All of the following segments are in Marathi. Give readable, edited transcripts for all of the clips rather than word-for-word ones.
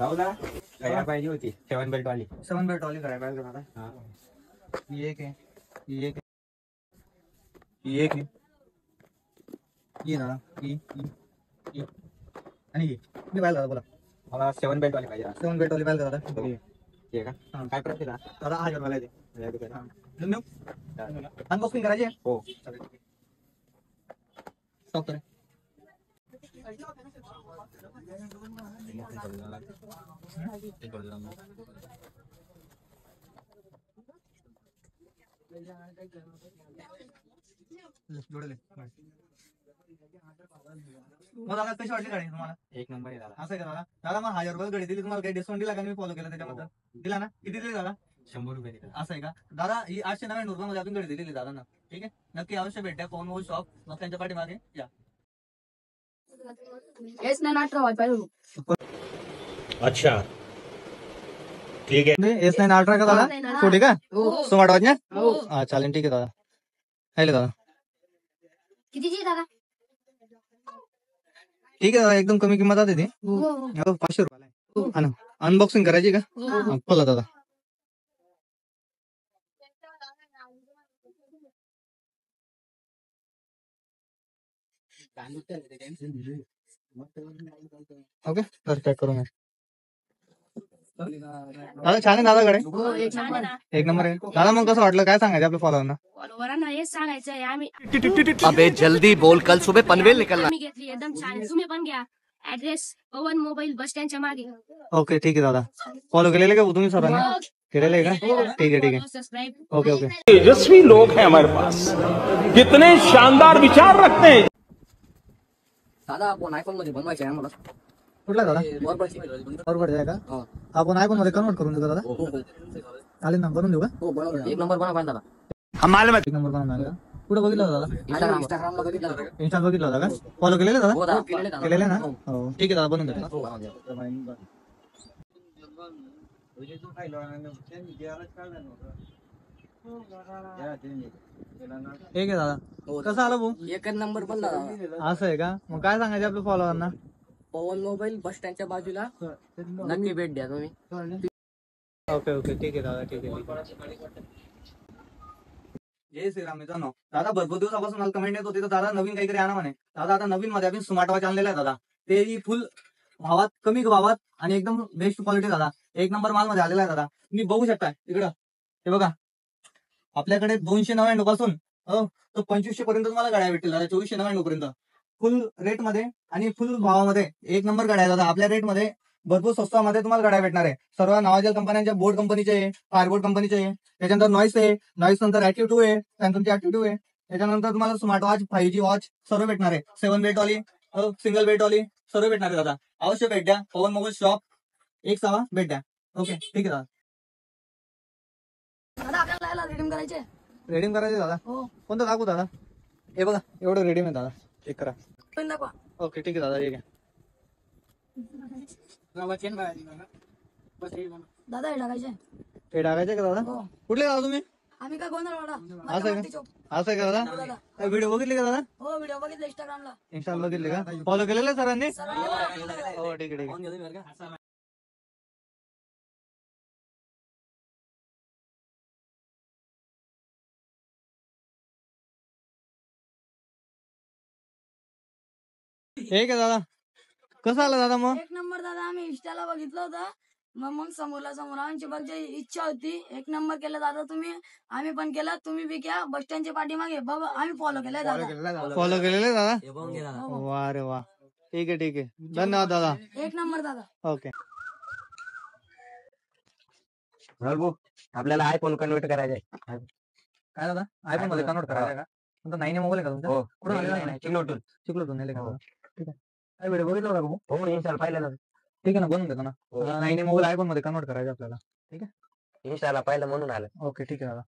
राहुला घड्याळ पाहिजे होती 7 बेल्ट वाली. 7 बेल्ट वाली घड्याळ पाहिजे दादा. हा ही एक आहे, ही एक आहे, ही एक आहे, ही दादा, ही आणि ही मी पाहिजे दादा. बोला मला 7 बेल्ट वाली पाहिजे. 7 बेल्ट वाली पाहिजे दादा. ठीक आहे का? काय प्राइस आहे दादा 1000 वाला आहे ते. 1000 रुपये. अनबॉक्सिंग करायची आहे. हो स्टॉप करें. जोडले मग दादा कशी वाटली गाडी तुम्हाला? एक नंबर आहे दादा. असं आहे का दादा? दादा मग 1000 रुपये गाडी दिली, तुम्हाला काही डिस्काउंट दिला का? मी फॉलो केला त्याच्याबद्दल दिला ना? किती दिले दादा? 100 रुपये दिले. असं आहे का दादा? ही 899 रुपयामध्ये आपण गाडी दिलेली दादा ना. ठीक आहे, नक्की अवश्य भेट द्या पवन मोबाईल शॉप मग त्यांच्या पाठीमागे या. अच्छा ठीक आहे. S9 अल्ट्रा का दादा? छोटी का स्मार्ट वॉच ना? हा चालेल, ठीक आहे दादा. हॅलो दादा, कितीची दादा? ठीक आहे दादा, एकदम कमी किंमत आहे ती. 500 रुपयाला. अनबॉक्सिंग करायची का? बोला दादा. ओके तर चेक करू मी. दादा छान आहे दादा गाडी. छान आहे ना. एक नंबर आहे दादा. मग कसं वाटलं, काय सांगायचं आपल्या फॉलोअरना? फॉलोवरांना हेच सांगायचं आहे, आम्ही अबे जल्दी बोल, कल सुबह पनवेल निकलना. आम्ही घेतली एकदम छान आहे. तुम्ही पण घ्या. ऍड्रेस पवन मोबाईल बस स्टँडच्या मागे. ओके ठीक आहे दादा. फॉलो केलेले का तुम्ही सरांनी? केलेलं आहे का? ठीक आहे ठीक आहे. सबस्क्राईब. Okay okay. तेजस्वी लोग हैं हमारे पास, कितने शानदार विचार रखते हैं. दादा आपण आयफोन मध्ये बनवायचं आहे आम्हाला. कुठला दादा? बरोबर आहे का? आपण आयफोन मध्ये कन्वर्ट करून देऊ दादा. चालेल ना, बनवून देऊ का? हो बरोबर. एक नंबर बनवा दादा. एक नंबर बनवणार का? कुठे बघितलं होतं दादा? इंस्टाग्रामला बघितलं दादा. इंस्टा बघितलं होता का? फॉलो केलेलं दादा? हो दादा केलेले दादा. केलेलं ना? हो ठीक आहे दादा, बनवून देतो. हो बनवा. ठीक आहे दादा. कसं आलं भाऊ? एकच नंबर बनला दादा. असं आहे का? मग काय सांगायचं आपल्या फॉलोअरना? पवन मोबाईल बस स्टँडच्या बाजूला नक्की भेट द्या तुम्ही. ओके ओके ठीक आहे दादा, ठीक आहे. जय श्रीराम मित्रांनो. दादा भरपूर दिवसापासून मला कमेंट येत होती तर दादा नवीन काहीतरी आणा म्हणे. दादा आता नवीन मध्ये आपण स्मार्ट वॉच आणलेला आहे दादा. तेही फुल भावात, कमी भावात आणि एकदम बेस्ट क्वालिटी दादा. एक नंबर माल मध्ये आलेला आहे दादा. तुम्ही बघू शकता इकडं, हे बघा आपल्याकडे 299 पासून तो 2500 पर्यंत तुम्हाला गाड्या भेटतील दादा. 2499 पर्यंत फुल रेट मध्ये आणि फुल भावामध्ये एक नंबर गाड्या दादा. आपल्या रेट मध्ये भरपूर स्वस्तामध्ये तुम्हाला गाड्या भेटणार आहे. सर्व नावाजल कंपन्यांच्या, बोर्ड कंपनीचे आहे, फायरबोर्ड कंपनीचे आहे. त्याच्यानंतर नॉईस आहे, नॉईस नंतर ऍक्टिव्ह 2 आहे, त्यानंतर ऍक्टिव्ह 2 आहे. त्याच्यानंतर तुम्हाला स्मार्ट वॉच, 5G वॉच सर्व भेटणार आहे. 7 बेल्ट वाली, सिंगल बेल्ट वाली सर्व भेटणार आहे दादा. अवश्य भेट द्या पवन मोबाईल शॉप 1 भेट द्या. ओके ठीक आहे दादा. दादा आपल्याला याला रिडीम करायचे. रेडीम करायचे दादा? हो. कोणतं दाखवू दादा? हे बघा एवढं रेडीम आहे दादा, चेक करा. पण दाखवा. ओके ठीक आहे दादा, हे घ्या. दादा हे टाकायचे. हे टाकायचे का दादा? कुठले दादा तुम्ही? आम्ही काय गोंधळवाडा. असं आहे का? असं आहे का दादा? काय व्हिडिओ बघितले का दादा? हो व्हिडिओ बघितले इंस्टाग्रामला. इंस्टाला बघितले का? फॉलो केलेलं सरांनी? हो ठीक आहे ठीक आहे. हे का दादा? कसं आलं दादा मग? एक नंबर दादा. आम्ही इंस्टाला बघितलं होतं, मग समोरला समोर आमची बघायची इच्छा होती. एक नंबर केलं दादा तुम्ही. आम्ही पण केलं, तुम्ही बी घ्या. बस स्टँडच्या पाठीमागे बाबा आम्ही फॉलो केलंय दादा. फॉलो केलेलं दादा? वा रे वा. ठीक आहे ठीक आहे, धन्यवाद दादा. एक नंबर दादा. ओके. आपल्याला आयफोन कन्वर्ट करायचा आहे. काय दादा? आयफोन मध्ये कन्वर्ट करायचं का? तुमचा 9 मोबाईल आहे का तुमचा? हो. कुठून आलेला? चिखलोटून नेले का? ठीक आहे. काय व्हिडिओ बघितला होता का? हो इंस्टाला पाहिलं. ठीक आहे ना, बनवून देतो ना. 9 मोबाईल आयफोन मध्ये कन्वर्ट करायचं आपल्याला. ठीक आहे, इंस्टाला पाहिलं म्हणून आलं. ओके ठीक आहे दादा.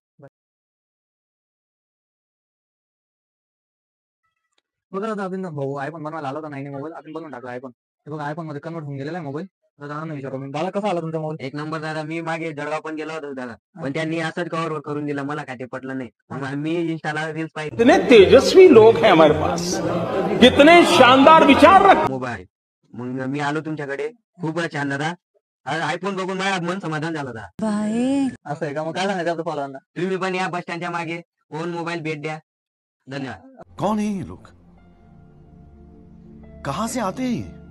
बघा दादा, आपण भाऊ आयफोन बनवायला आला होता 9 मोबाईल, आपण बनवून टाकला आयफोन. हे बघा आयफोन मध्ये कन्वर्ट होऊन गेलेला आहे मोबाईल. दादा विचारू मी, दादा कसा आला तुमचा मोबाईल? एक नंबर दादा. मी मागे जळगाव पण गेलो होतो दादा, पण त्यांनी असंच कव्हर करून दिलं. मला काय ते पटलं नाही. मग मी इंस्टाला रील्स पाहिजे. कितने तेजस्वी लोग हैं हमारे पास, कितने शानदार विचार रख. मोबाईल मग मी आलो तुमच्याकडे. खूप छान दादा. आयफोन बघून माझ्या मन समाधान झालं होता. असं आहे का? मग काय सांगायचं आपल्या फॉलोअरांना? तुम्ही पण या बस स्टँडच्या मागे फोन मोबाईल भेट द्या. धन्यवाद. कौन है ये लोग? कहां से आते हैं ये?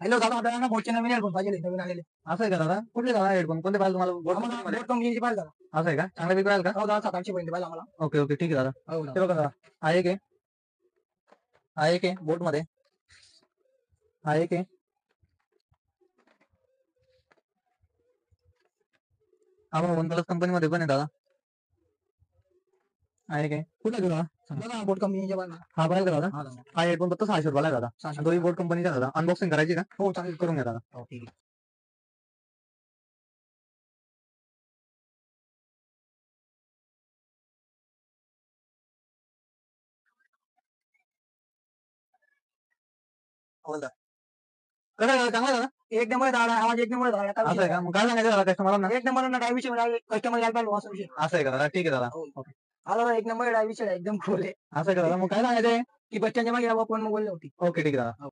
हॅलो दादा, आपल्याला बोटचे नवीन हेडफोन पाहिजे, नवीन आलेले. असं आहे का दादा? कुठले दादा हेडफोन? कोणते पाहिजे तुम्हाला? बोट कंपनीचे पाहिजे दादा. असं आहे का? चांगल्या पैकी पाहिजे का? हो दादा, 700 पर्यंत पाहिजे आम्हाला. ओके ओके, ठीक आहे दादा. हो दादा. दादा आहे की आहे की बोट मध्ये आहे की आपण वन प्लस कंपनी मध्ये पण आहे दादा. आहे की कुठला घेऊ दादा? बोट कंपनीच्या पाहिजे. हा पाहिजे का दादा? हा हेडफोन फक्त 600 रुपयाला आहे दादा. दोन्ही बोट कंपनीचा दादा. अनबॉक्सिंग करायची का? हो चालेल, करून घ्या दादा. हो ठीक आहे. चांगला दादा, एक नंबर दादा, आवाज एक नंबर दादा. असं आहे का? मग काय सांगायचं दादा कस्टमरला? एक नंबर ना डायविषयी कस्टमर यायला पाहिजे असं विषय. असं आहे का दादा? ठीक आहे दादा. ओके. दादा एक नंबर डायविषयी एकदम खोल आहे. असं आहे का दादा? मग काय सांगायचं की बस स्टँडच्या मागे आपण मोबाईल होती. ओके ठीक आहे दादा.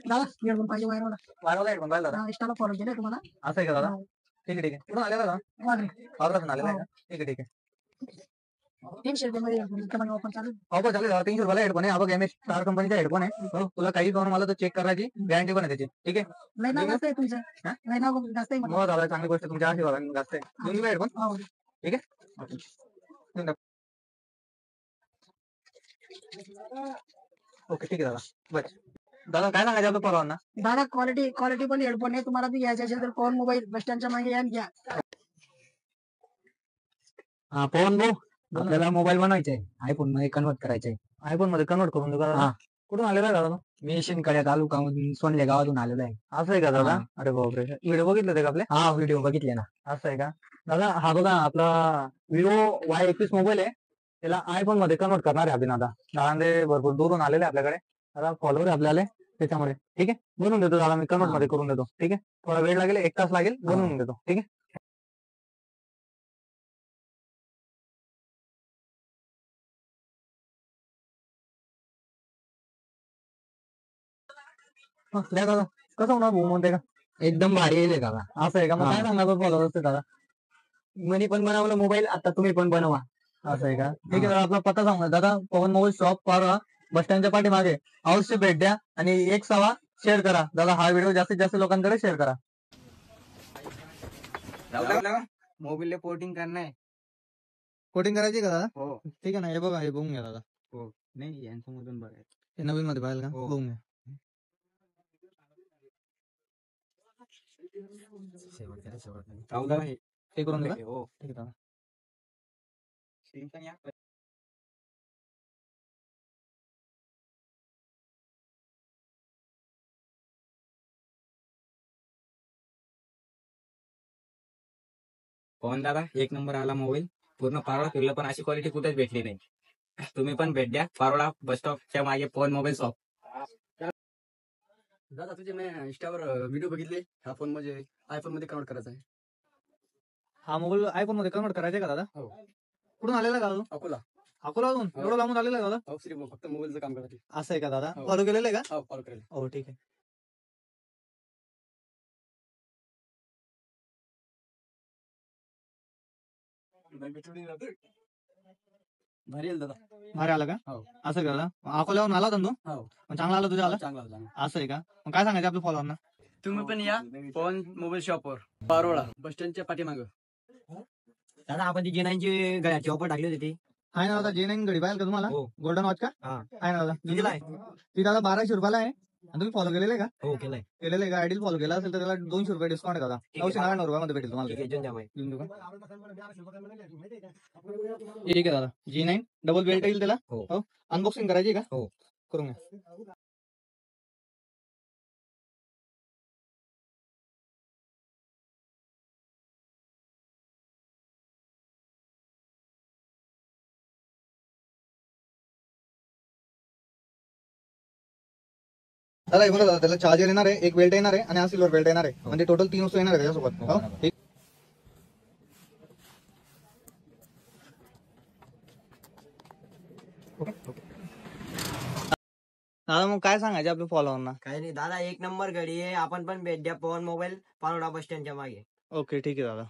दादा हेडफोन पाहिजे वायरवाला. वायरवाला हेडफोन पाहिजे दादा. इंस्टाला फॉलो केलं तुम्हाला. असं आहे का दादा? ठीक आहे ठीक आहे. कुठून आलेला दादा? आलेला आहे का? ठीक आहे ठीक आहे. 300 रुपये ऑफर चालू. ऑफर चालू आहे. 300 रुपयाला हेडफोन आहे. हा बघ एमएस स्टार कंपनीचा हेडफोन आहे. हो, तुला काही करून मला तर चेक करायची गॅरंटी पण आहे त्याची. ठीक आहे. नाही ना जास्त आहे तुमचं. नाही ना जास्त आहे. हो दादा, चांगली गोष्ट तुमच्या आशीर्वादाने जास्त आहे. घेऊन घ्या हेडफोन. ठीक आहे. ओके ठीक आहे दादा. बस दादा काय सांगायचं आपल्या परवाना? दादा क्वालिटी पण हेडफोन आहे. तुम्हाला बी घ्यायचे असेल तर पवन मोबाईल बस स्टँडच्या मागे या घ्या. हा पवन भाऊ, आपल्याला मोबाईल बनवायचा आहे, आयफोन मध्ये कन्वर्ट करायचंय. आयफोन मध्ये कन्वर्ट करून देऊ का दादा? हा. कुठून आलेला आहे दादा? मी शिंदखेडा तालुकामधून सोनले गावातून आलेलो आहे. असं आहे का दादा? हा. अरे बापरे, व्हिडिओ बघितले ते का आपले? हा व्हिडिओ बघितले ना. असं आहे का दादा? हा बघा आपला विवो Y21 मोबाईल आहे. त्याला आयफोन मध्ये कन्वर्ट करणार आहे आपण आता. दादा भरपूर दूरून आलेले आहे आपल्याकडे. आता फॉलोवर आहे आपल्याला त्याच्यामुळे. ठीक आहे, बनवून देतो दादा मी, कन्वर्ट मध्ये करून देतो. ठीक आहे, थोडा वेळ लागेल, 1 तास लागेल, बनवून देतो. ठीक आहे. द्या दादा. कसं होणार भाऊ म्हणते का? एकदम भारी आहे दादा. असं आहे का? मग हा. काय सांगणार फॉलोवर असते दादा? मनी पण बनवलं मोबाईल, आता तुम्ही पण बनवा. असं आहे का? ठीक आहे दादा, आपला पत्ता सांगा दादा. पवन मोबाईल शॉप पारा बस स्टँडच्या पाठीमागे. अवश्य भेट द्या आणि 1 सवा शेअर करा दादा. हा व्हिडिओ जास्तीत जास्त लोकांकडे शेअर करा. मोबाईल पोर्टिंग करणार आहे. कोटिंग करायची का दादा? हो. ठीक आहे ना, हे बघा, हे बघून घ्या दादा. हो नाही, यांच्यामधून बघायचं. हे नवीन मध्ये पाहिजे का? हो. बघून घ्या. हे करून देऊ का? हो. ठीक आहे दादा. पवन दादा, एक नंबर आला मोबाईल. पूर्ण पारोळा फिरलं पण अशी क्वालिटी कुठेच भेटली नाही. तुम्ही पण भेट द्या पारोळा बस स्टॉपच्या मागे पवन मोबाईल शॉप. दादा तुझे मी इंस्टावर व्हिडिओ बघितले. हा फोन म्हणजे आयफोन मध्ये कन्वर्ट करायचा आहे. हा मोबाईल आयफोन मध्ये कन्वर्ट करायचा का दादा? हो. कुठून आलेला का दादा? अकोला. अकोलावरून एवढं लांबून आलेला आहे दादा? हो श्री फक्त मोबाईलचं काम करायचे. असं आहे का दादा? हो. फॉलो केलेलं आहे का? हो कॉल करेल. हो ठीक आहे. भारी येईल दादा. भारी आला का? हो. असं का दादा? अकोल्यावरून आला होता ना तू? हो. मग चांगला आला तुझ्या आला? चांगला होता. असं आहे का? मग काय सांगायचं आपल्या फॉलोअरना? तुम्ही पण या पवन मोबाईल शॉपवर पारोळा बस स्टँडच्या पाठीमागं. दादा आपण ती G9 गळ्याची ऑफर टाकली होती ती. आहे ना दादा, J9 घडी पाहिजे का तुम्हाला? हो. गोल्डन वॉच का? हा. आहे ना दादा. कितीला आहे? ती दादा 1200 रुपयाला आहे. आणि तुम्ही फॉलो केलेलं आहे का? हो केलंय. केलेलं आहे का? आयडी फॉलो केला असेल तर त्याला 200 रुपये डिस्काउंट आहे दादा. ठीक आहे. 999 रुपयामध्ये भेटेल तुम्हाला. ठीक आहे, घेऊन जा बाई. देऊन देऊ का? ठीक आहे दादा. G9 डबल बेल्ट येईल त्याला. हो. अनबॉक्सिंग करायची का? हो. करून घ्या. दादा हे बघा दादा, त्याला चार्जर येणार आहे, एक बेल्ट येणार आहे आणि हा सिल्वर बेल्ट येणार आहे. म्हणजे टोटल 3 वस्तू येणार आहे त्याच्यासोबत. हो? ठीक. दादा मग काय सांगायचे आपल्या फॉलोअरना? काही नाही दादा, एक नंबर गाडी आहे. आपण पण भेट द्या पवन मोबाईल, पारोडा बस स्टँडच्या मागे. ओके ठीक आहे दादा.